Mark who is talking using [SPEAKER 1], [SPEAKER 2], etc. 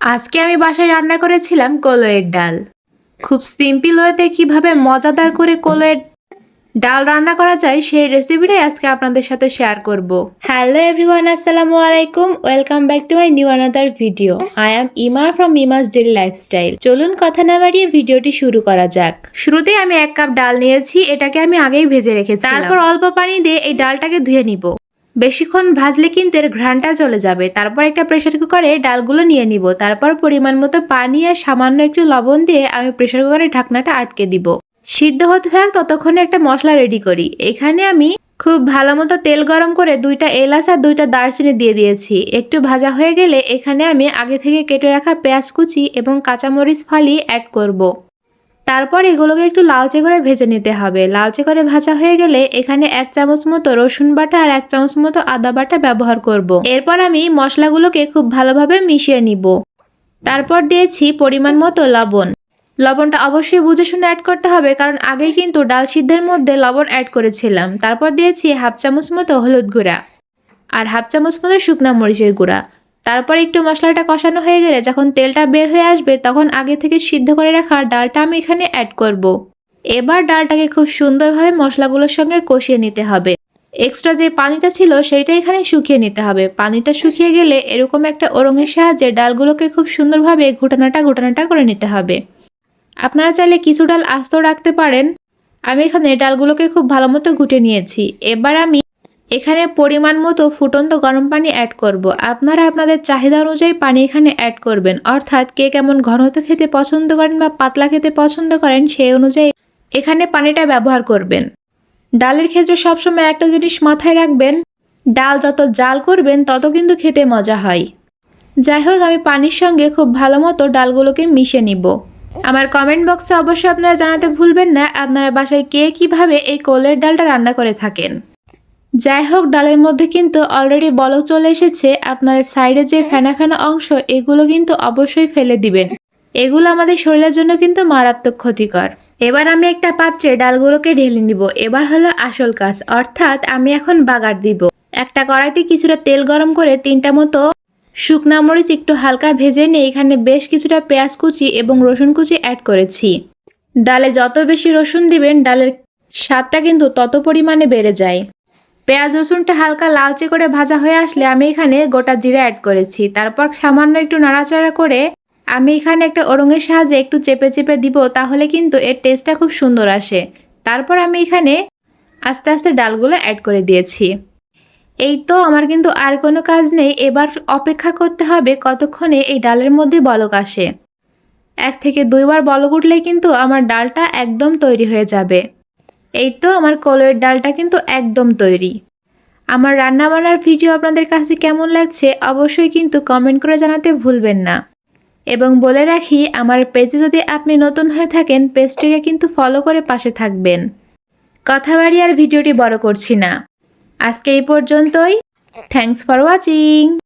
[SPEAKER 1] আজকে আমি বাসায় রান্না করেছিলাম কলইয়ের ডাল। খুব সিম্পল ওয়েতে কিভাবে মজাদার করে কলইয়ের ডাল রান্না করা যায় সেই রেসিপিটাই আজকে আপনাদের সাথে শেয়ার করব। হ্যালো এভরিওয়ান, আসসালামু আলাইকুম, welcome back to my new another video. I am ইমা ফ্রম ইমাস ডেইলি লাইফস্টাইল। চলুন কথা না বাড়িয়ে ভিডিওটি শুরু করা যাক। শুরুতেই আমি 1 কাপ ডাল নিয়েছি, এটাকে আমি আগেই ভেজে রেখেছি। তারপর অল্প পানি দিয়ে এই ডালটাকে ধুয়ে নিব। বেশিক্ষণ ভাজলে কিন্তু এর ঘ্রাণটা চলে যাবে। তারপর একটা প্রেসার কুকারে ডালগুলো নিয়ে নিব। তারপর পরিমাণ মতো পানি আর সামান্য একটু লবণ দিয়ে আমি প্রেসার কুকারের ঢাকনাটা আটকে দিব। সিদ্ধ হতে থাক ততক্ষণে একটা মশলা রেডি করি। এখানে আমি খুব ভালো মতো তেল গরম করে 2টা এলাচ আর 2টা দারচিনি দিয়ে দিয়েছি। একটু ভাজা হয়ে গেলে এখানে আমি আগে থেকে কেটে রাখা পেঁয়াজ কুচি এবং কাঁচামরিচ ফালি অ্যাড করব। তারপর এগুলোকে একটু লালচে করে ভেজে নিতে হবে। লালচে করে ভাজা হয়ে গেলে এখানে 1 চামচ মতো রসুন বাটা আর 1 চামচ মতো আদা বাটা ব্যবহার করব। এরপর আমি মশলাগুলোকে খুব ভালোভাবে মিশিয়ে নিব। তারপর দিয়েছি পরিমাণ মতো লবণ। লবণটা অবশ্যই বুঝে শুনে অ্যাড করতে হবে, কারণ আগেই কিন্তু ডাল সিদ্ধের মধ্যে লবণ অ্যাড করেছিলাম। তারপর দিয়েছি 1/2 চামচ মতো হলুদ গুঁড়া আর 1/2 চামচ মতো শুকনা মরিচের গুঁড়া। তারপর একটু মশলাটা কষানো হয়ে গেলে যখন তেলটা বের হয়ে আসবে তখন আগে থেকে সিদ্ধ করে রাখা ডালটা আমি এখানে অ্যাড করব। এবার ডালটাকে খুব সুন্দরভাবে মশলাগুলোর সঙ্গে কষিয়ে নিতে হবে। এক্সট্রা যে পানিটা ছিল সেইটা এখানে শুকিয়ে নিতে হবে। পানিটা শুকিয়ে গেলে এরকম একটা ওরঙের সাহায্যে ডালগুলোকে খুব সুন্দরভাবে ঘুটানাটা করে নিতে হবে। আপনারা চাইলে কিছু ডাল আস্ত রাখতে পারেন। আমি এখানে ডালগুলোকে খুব ভালো মতো ঘুটে নিয়েছি। এবার আমি এখানে পরিমাণ মতো ফুটন্ত গরম পানি অ্যাড করব। আপনারা আপনাদের চাহিদা অনুযায়ী পানি এখানে অ্যাড করবেন, অর্থাৎ কে কেমন ঘনত্ব খেতে পছন্দ করেন বা পাতলা খেতে পছন্দ করেন সেই অনুযায়ী এখানে পানিটা ব্যবহার করবেন। ডালের ক্ষেত্রে সবসময় একটা জিনিস মাথায় রাখবেন, ডাল যত জাল করবেন তত কিন্তু খেতে মজা হয়। যাই হোক, আমি পানির সঙ্গে খুব ভালো মতো ডালগুলোকে মিশিয়ে নিব। আমার কমেন্ট বক্সে অবশ্যই আপনারা জানাতে ভুলবেন না আপনারা বাসায় কে কিভাবে এই কলইয়ের ডালটা রান্না করে থাকেন। যাই হোক, ডালের মধ্যে কিন্তু অলরেডি বলক চলে এসেছে। আপনার সাইডে যে ফেনা ফেনা অংশ এগুলো কিন্তু অবশ্যই ফেলে দিবেন। এগুলো আমাদের শরীরের জন্য কিন্তু মারাত্মক ক্ষতিকর। এবার আমি একটা পাত্রে ডালগুলোকে ঢেলে নিব। এবার হলো আসল কাজ, অর্থাৎ আমি এখন বাগার দিব। একটা কড়াইতে কিছুটা তেল গরম করে 3টা মতো শুকনা মরিচ একটু হালকা ভেজে নিয়ে এখানে বেশ কিছুটা পেঁয়াজ কুচি এবং রসুন কুচি অ্যাড করেছি। ডালে যত বেশি রসুন দিবেন ডালের স্বাদটা কিন্তু তত পরিমাণে বেড়ে যায়। পেঁয়াজ রসুনটা হালকা লালচে করে ভাজা হয়ে আসলে আমি এখানে গোটা জিরা অ্যাড করেছি। তারপর সামান্য একটু নাড়াচাড়া করে আমি এখানে একটা ওরঙের সাহায্যে একটু চেপে চেপে দিব, তাহলে কিন্তু এর টেস্টটা খুব সুন্দর আসে। তারপর আমি এখানে আস্তে আস্তে ডালগুলো অ্যাড করে দিয়েছি। এই তো, আমার কিন্তু আর কোনো কাজ নেই। এবার অপেক্ষা করতে হবে কতক্ষণে এই ডালের মধ্যে বলক আসে। 1 থেকে 2 বার বলক উঠলেই কিন্তু আমার ডালটা একদম তৈরি হয়ে যাবে। এই তো, আমার কলইয়ের ডালটা কিন্তু একদম তৈরি। আমার রান্নাবান্নার ভিডিও আপনাদের কাছে কেমন লাগছে অবশ্যই কিন্তু কমেন্ট করে জানাতে ভুলবেন না। এবং বলে রাখি, আমার পেজে যদি আপনি নতুন হয়ে থাকেন পেজটিকে কিন্তু ফলো করে পাশে থাকবেন। কথা বাড়িয়ে আর ভিডিওটি বড় করছি না, আজকে এই পর্যন্তই। Thanks for watching.